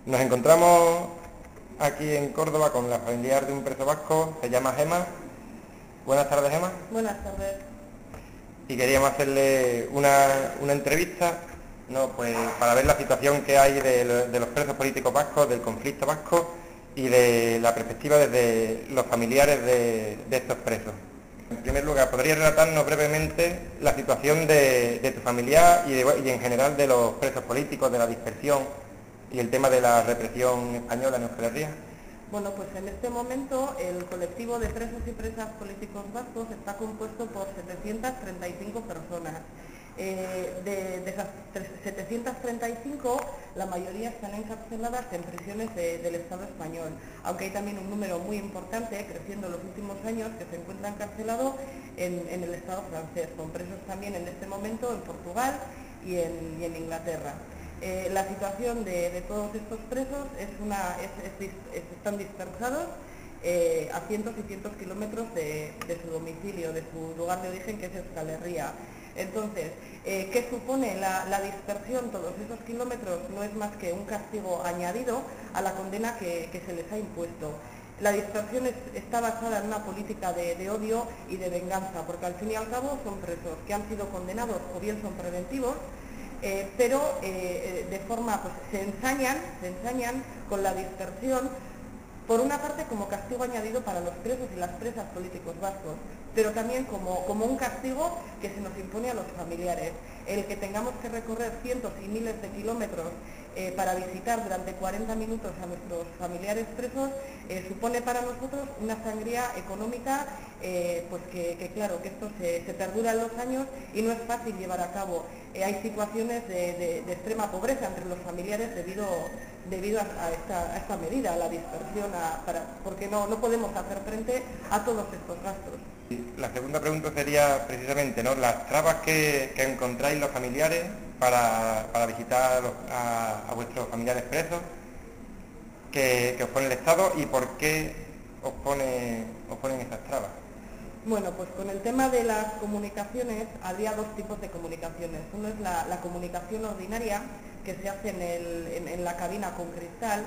Nos encontramos aquí en Córdoba con la familiar de un preso vasco, se llama Gema. Buenas tardes, Gema. Buenas tardes. Y queríamos hacerle una entrevista, ¿no? Pues para ver la situación que hay de los presos políticos vascos, del conflicto vasco y de la perspectiva desde los familiares de estos presos. En primer lugar, ¿podrías relatarnos brevemente la situación de tu familiar y en general de los presos políticos, de la dispersión y el tema de la represión española en Euskal Herria? Bueno, pues en este momento el colectivo de presos y presas políticos vascos está compuesto por 735 personas. De esas 735, la mayoría están encarceladas en prisiones del Estado español, aunque hay también un número muy importante, creciendo en los últimos años, que se encuentra encarcelado en el Estado francés, con presos también en este momento en Portugal y en Inglaterra. La situación de todos estos presos están dispersados a cientos y cientos kilómetros de su domicilio, de su lugar de origen, que es Euskal Herria. Entonces, ¿qué supone la dispersión? Todos esos kilómetros no es más que un castigo añadido a la condena que se les ha impuesto. La dispersión está basada en una política de odio y de venganza, porque al fin y al cabo son presos que han sido condenados o bien son preventivos, pero de forma, pues, se ensañan con la dispersión, por una parte como castigo añadido para los presos y las presas políticos vascos, pero también como un castigo que se nos impone a los familiares. El que tengamos que recorrer cientos y miles de kilómetros para visitar durante 40 minutos a nuestros familiares presos supone para nosotros una sangría económica, pues que claro, que esto se perdura en los años y no es fácil llevar a cabo. Hay situaciones de extrema pobreza entre los familiares debido a esta medida, a la dispersión, porque no podemos hacer frente a todos estos gastos. La segunda pregunta sería precisamente, ¿no?, las trabas que encontráis los familiares para visitar a vuestros familiares presos, que os pone el Estado, y por qué os ponen esas trabas. Bueno, pues con el tema de las comunicaciones habría dos tipos de comunicaciones. Uno es la comunicación ordinaria, que se hace en la cabina con cristal,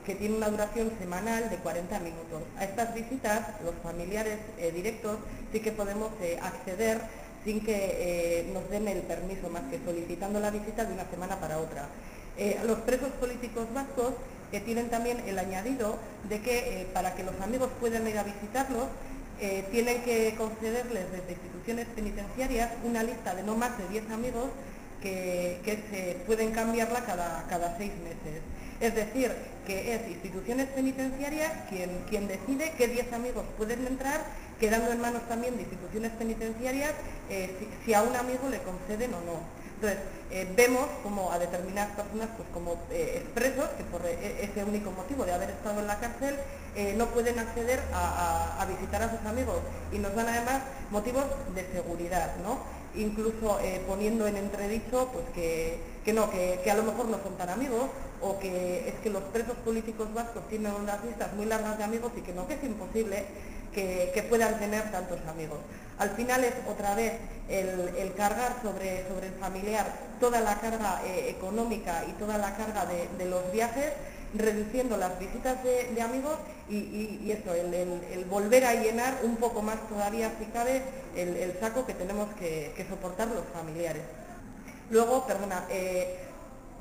que tiene una duración semanal de 40 minutos. A estas visitas, los familiares directos, sí que podemos acceder sin que nos den el permiso, más que solicitando la visita de una semana para otra. Los presos políticos vascos tienen también el añadido de que para que los amigos puedan ir a visitarlos, tienen que concederles desde instituciones penitenciarias una lista de no más de 10 amigos que se pueden cambiarla cada 6 meses. Es decir, que es instituciones penitenciarias quien decide qué 10 amigos pueden entrar, quedando en manos también de instituciones penitenciarias si a un amigo le conceden o no. Entonces, vemos como a determinadas personas, pues como expresos, que por ese único motivo de haber estado en la cárcel, no pueden acceder a visitar a sus amigos, y nos dan además motivos de seguridad, ¿no? Incluso poniendo en entredicho pues que a lo mejor no son tan amigos, o que es que los presos políticos vascos tienen unas listas muy largas de amigos y que es imposible que puedan tener tantos amigos. Al final es otra vez el cargar sobre el familiar toda la carga económica y toda la carga de los viajes, reduciendo las visitas de amigos y eso, el volver a llenar un poco más todavía, si cabe, el saco que tenemos que soportar los familiares. Luego,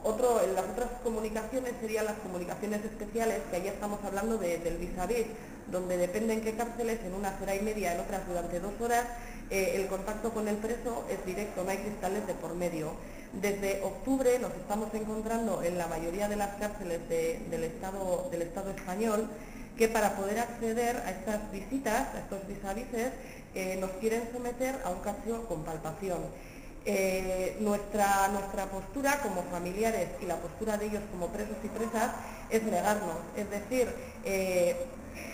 las otras comunicaciones serían las comunicaciones especiales, que ahí estamos hablando del vis-a-vis, donde depende en qué cárceles, en unas hora y media, en otras durante 2 horas, el contacto con el preso es directo, no hay cristales de por medio. Desde octubre nos estamos encontrando en la mayoría de las cárceles del Estado español, que para poder acceder a estas visitas, a estos vis-a-vises, nos quieren someter a un castigo con palpación. Nuestra postura como familiares y la postura de ellos como presos y presas es negarnos, es decir,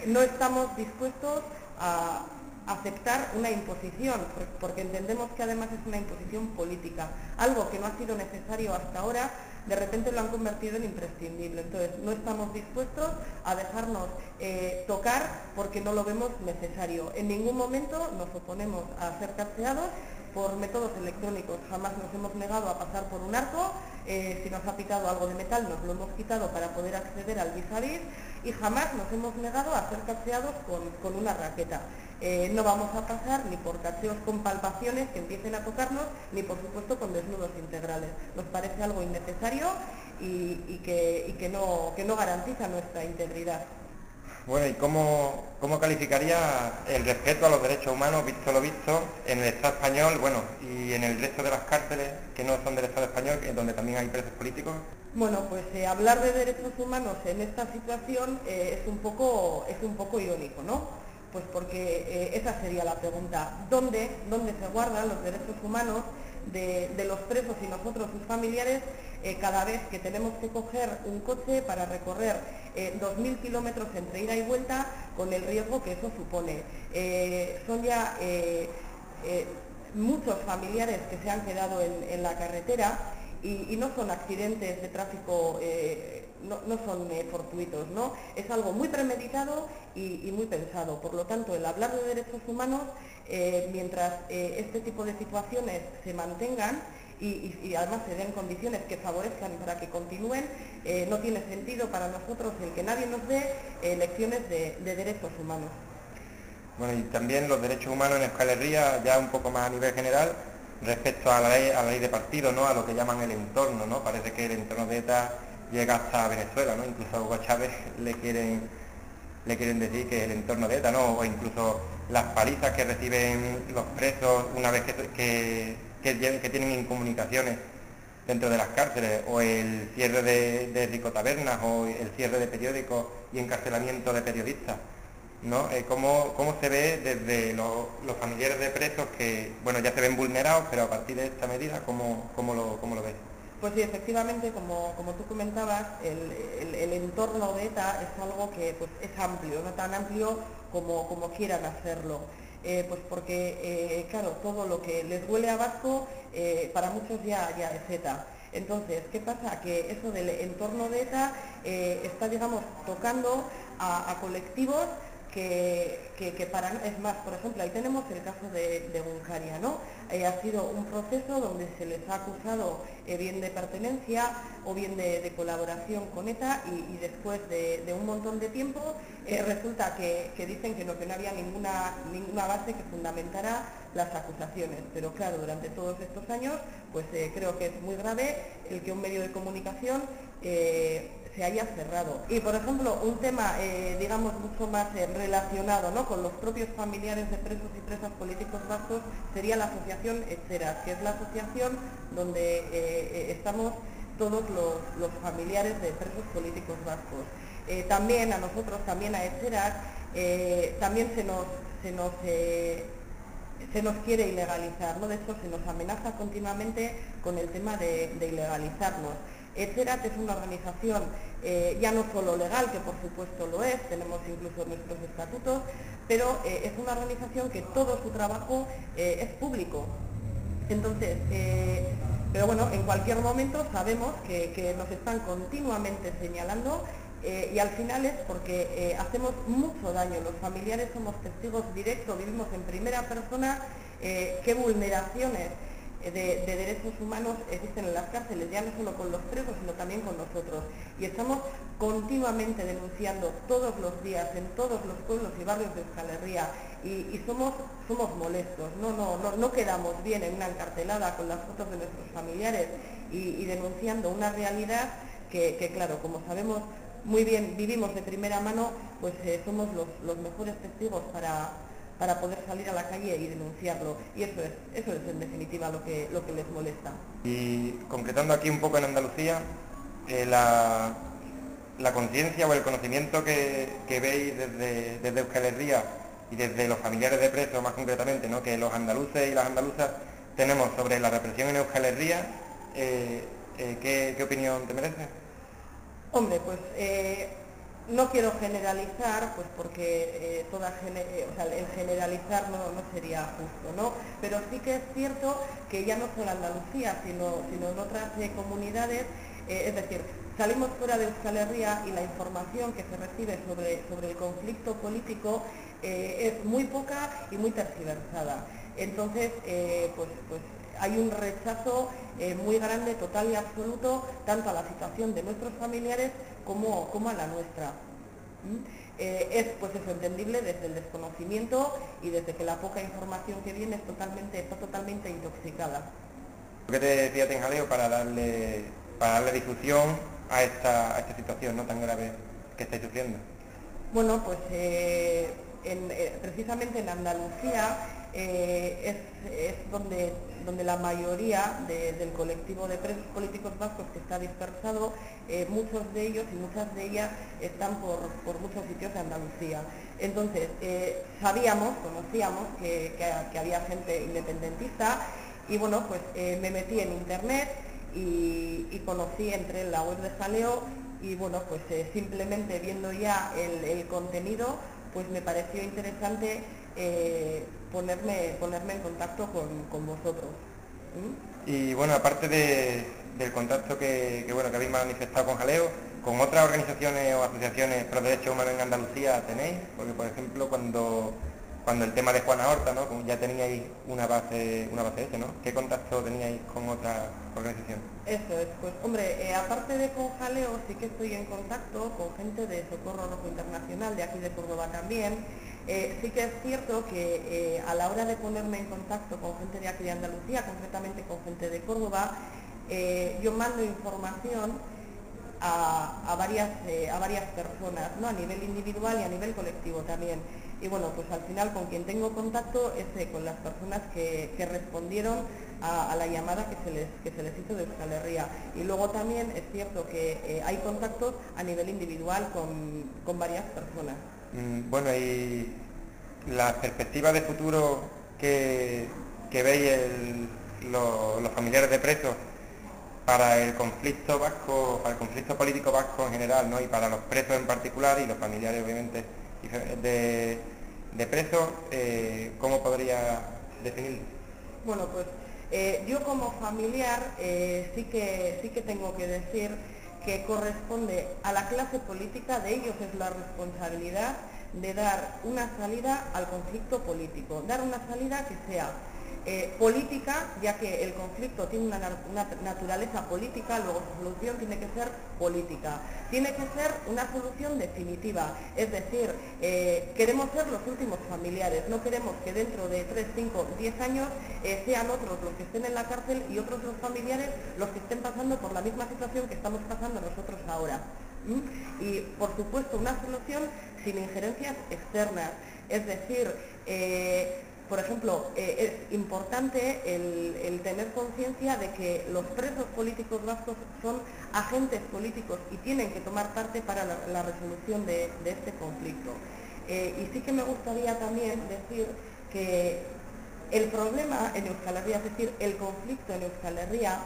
no estamos dispuestos a aceptar una imposición, porque entendemos que además es una imposición política, algo que no ha sido necesario hasta ahora, de repente lo han convertido en imprescindible. Entonces no estamos dispuestos a dejarnos tocar porque no lo vemos necesario. En ningún momento nos oponemos a ser carceados, por métodos electrónicos. Jamás nos hemos negado a pasar por un arco, si nos ha picado algo de metal nos lo hemos quitado para poder acceder al vis a vis, y jamás nos hemos negado a ser cacheados con una raqueta. No vamos a pasar ni por cacheos con palpaciones que empiecen a tocarnos, ni por supuesto con desnudos integrales. Nos parece algo innecesario y que no garantiza nuestra integridad. Bueno, ¿y cómo calificaría el respeto a los derechos humanos, visto lo visto, en el Estado español, bueno, y en el resto de las cárceles que no son del Estado español, donde también hay presos políticos? Bueno, pues hablar de derechos humanos en esta situación es un poco irónico, ¿no? Pues porque esa sería la pregunta. ¿Dónde se guardan los derechos humanos de los presos y nosotros, sus familiares, cada vez que tenemos que coger un coche para recorrer 2.000 kilómetros entre ida y vuelta, con el riesgo que eso supone? Son ya muchos familiares que se han quedado en la carretera y no son accidentes de tráfico, no son fortuitos, ¿no? Es algo muy premeditado y muy pensado. Por lo tanto, el hablar de derechos humanos, mientras este tipo de situaciones se mantengan y además se den condiciones que favorezcan para que continúen, no tiene sentido para nosotros el que nadie nos dé lecciones de derechos humanos. Bueno, y también los derechos humanos en Euskal Herria, ya un poco más a nivel general, respecto a la ley de partido, ¿no? A lo que llaman el entorno, ¿no? Parece que el entorno de ETA llega hasta Venezuela, ¿no? Incluso a Hugo Chávez le quieren decir que es el entorno de ETA, ¿no? O incluso las palizas que reciben los presos una vez que tienen incomunicaciones dentro de las cárceles, o el cierre de ricotabernas, o el cierre de periódicos y encarcelamiento de periodistas, ¿no? ¿Cómo se ve desde los familiares de presos que, bueno, ya se ven vulnerados, pero a partir de esta medida, ¿cómo lo ves? Pues sí, efectivamente, como tú comentabas, el entorno de ETA es algo que pues, es amplio, no tan amplio como quieran hacerlo. Pues porque, claro, todo lo que les huele a vasco, para muchos ya es ETA. Entonces, ¿qué pasa? Que eso del entorno de ETA está, digamos, tocando a colectivos que para... Es más, por ejemplo, ahí tenemos el caso de Egunkaria, ¿no? Ha sido un proceso donde se les ha acusado bien de pertenencia o bien de colaboración con ETA y después de un montón de tiempo resulta que dicen que no había ninguna base que fundamentara las acusaciones. Pero claro, durante todos estos años, pues creo que es muy grave el que un medio de comunicación se haya cerrado. Y por ejemplo, un tema, digamos, mucho más relacionado, ¿no?, con los propios familiares de presos y presas políticos vascos, sería la asociación Etxerat, que es la asociación donde estamos todos los familiares de presos políticos vascos. También a nosotros, también a Etxerat, también se nos quiere ilegalizar, ¿no? De hecho, se nos amenaza continuamente con el tema de ilegalizarnos. Etxerat es una organización ya no solo legal, que por supuesto lo es, tenemos incluso nuestros estatutos, pero es una organización que todo su trabajo es público. Entonces, pero bueno, en cualquier momento sabemos que nos están continuamente señalando y al final es porque hacemos mucho daño. Los familiares somos testigos directos, vivimos en primera persona qué vulneraciones de derechos humanos existen en las cárceles, ya no solo con los presos, sino también con nosotros. Y estamos continuamente denunciando todos los días en todos los pueblos y barrios de Euskal Herria y somos molestos, no quedamos bien en una encartelada con las fotos de nuestros familiares y denunciando una realidad que claro, como sabemos muy bien, vivimos de primera mano, pues somos los mejores testigos para poder salir a la calle y denunciarlo, y eso es en definitiva lo que les molesta. Y concretando aquí un poco en Andalucía, la conciencia o el conocimiento que veis desde Euskal Herria y desde los familiares de presos más concretamente, ¿no?, que los andaluces y las andaluzas tenemos sobre la represión en Euskal Herria, ¿qué opinión te merece? Hombre, pues no quiero generalizar, pues porque el generalizar no sería justo, ¿no? Pero sí que es cierto que ya no solo Andalucía, sino en otras comunidades, es decir, salimos fuera de Euskal Herria y la información que se recibe sobre el conflicto político es muy poca y muy tergiversada. Entonces, pues hay un rechazo muy grande, total y absoluto, tanto a la situación de nuestros familiares como a la nuestra. Es pues eso, entendible desde el desconocimiento y desde que la poca información que viene está totalmente intoxicada. ¿Qué te decía Tenjaleo para darle difusión a esta situación no tan grave que estáis sufriendo? Bueno, pues precisamente en Andalucía es donde la mayoría del colectivo de presos políticos vascos que está dispersado, muchos de ellos y muchas de ellas están por muchos sitios de Andalucía. Entonces, conocíamos que había gente independentista y bueno, pues me metí en internet y entré en la web de Jaleo y bueno, pues simplemente viendo ya el contenido, pues me pareció interesante ponerme en contacto con vosotros. Y bueno, aparte del contacto que habéis manifestado con Jaleo, ¿con otras organizaciones o asociaciones pro derechos humanos en Andalucía tenéis? Porque por ejemplo cuando el tema de Juana Horta, ¿no? Como ya teníais una base ese, ¿no? ¿Qué contacto teníais con otras organizaciones? Eso es, pues hombre, aparte de con Jaleo, sí que estoy en contacto con gente de Socorro Rojo Internacional, de aquí de Córdoba también. Sí que es cierto que a la hora de ponerme en contacto con gente de aquí de Andalucía, concretamente con gente de Córdoba, yo mando información a varias personas, ¿no? A nivel individual y a nivel colectivo también. Y bueno, pues al final con quien tengo contacto es con las personas que respondieron a la llamada que se les hizo de Euskal Herria. Y luego también es cierto que hay contactos a nivel individual con varias personas. Bueno, y las perspectivas de futuro que veis los familiares de presos para el conflicto vasco, para el conflicto político vasco en general, ¿no? Y para los presos en particular y los familiares obviamente de presos, ¿cómo podría definirlo? Bueno, pues yo como familiar sí que tengo que decir que corresponde a la clase política, de ellos es la responsabilidad de dar una salida al conflicto político, dar una salida que sea política, ya que el conflicto tiene una naturaleza política, luego su solución tiene que ser política. Tiene que ser una solución definitiva, es decir, queremos ser los últimos familiares, no queremos que dentro de 3, 5, 10 años sean otros los que estén en la cárcel y otros los familiares los que estén pasando por la misma situación que estamos pasando nosotros ahora. Y por supuesto una solución sin injerencias externas, es decir, por ejemplo, es importante el tener conciencia de que los presos políticos vascos son agentes políticos y tienen que tomar parte para la resolución de este conflicto. Y sí que me gustaría también decir que el problema en Euskal Herria, es decir, el conflicto en Euskal Herria,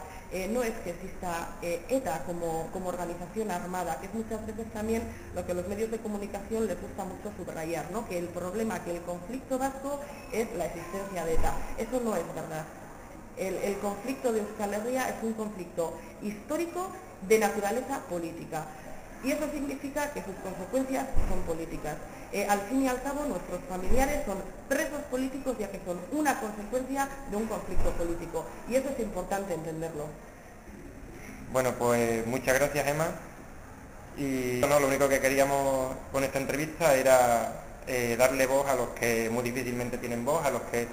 no es que exista ETA como organización armada, que es muchas veces también lo que a los medios de comunicación les gusta mucho subrayar, ¿no? Que el problema, que el conflicto vasco es la existencia de ETA. Eso no es verdad. El conflicto de Euskal Herria es un conflicto histórico de naturaleza política. Y eso significa que sus consecuencias son políticas. Al fin y al cabo, nuestros familiares son presos políticos, ya que son una consecuencia de un conflicto político. Y eso es importante entenderlo. Bueno, pues muchas gracias, Emma. Y no, lo único que queríamos con esta entrevista era darle voz a los que muy difícilmente tienen voz, a los que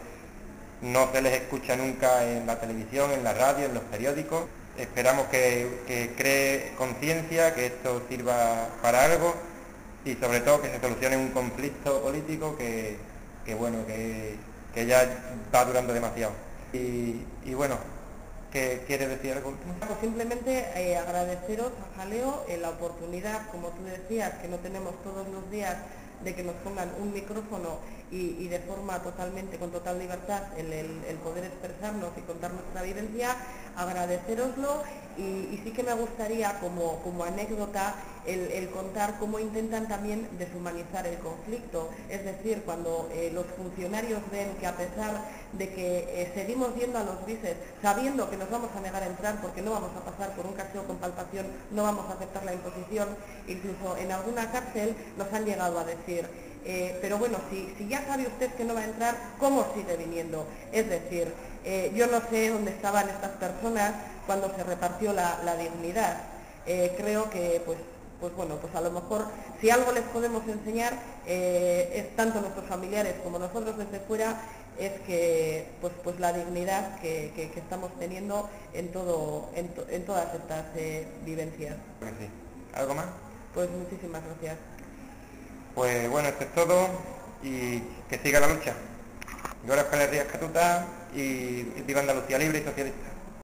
no se les escucha nunca en la televisión, en la radio, en los periódicos. Esperamos que cree conciencia, que esto sirva para algo y sobre todo que se solucione un conflicto político que ya está durando demasiado. Y bueno, ¿qué quiere decir algo último? Pues simplemente agradeceros a Jaleo la oportunidad, como tú decías, que no tenemos todos los días, de que nos pongan un micrófono y de forma con total libertad el poder expresarnos y contar nuestra vivencia, agradeceroslo y sí que me gustaría como anécdota el contar cómo intentan también deshumanizar el conflicto, es decir, cuando los funcionarios ven que a pesar de que seguimos yendo a los bises sabiendo que nos vamos a negar a entrar porque no vamos a pasar por un cacheo con palpación, no vamos a aceptar la imposición, incluso en alguna cárcel nos han llegado a decir pero bueno, si ya sabe usted que no va a entrar, ¿cómo sigue viniendo? Es decir, yo no sé dónde estaban estas personas cuando se repartió la dignidad. Creo que, pues bueno, pues a lo mejor si algo les podemos enseñar, es tanto nuestros familiares como nosotros desde fuera, es que pues la dignidad que estamos teniendo en todas estas vivencias. Pues sí. ¿Algo más? Pues muchísimas gracias. Pues bueno, esto es todo y que siga la lucha. Yo Euskal Herria Eskatuta y viva Andalucía libre y socialista.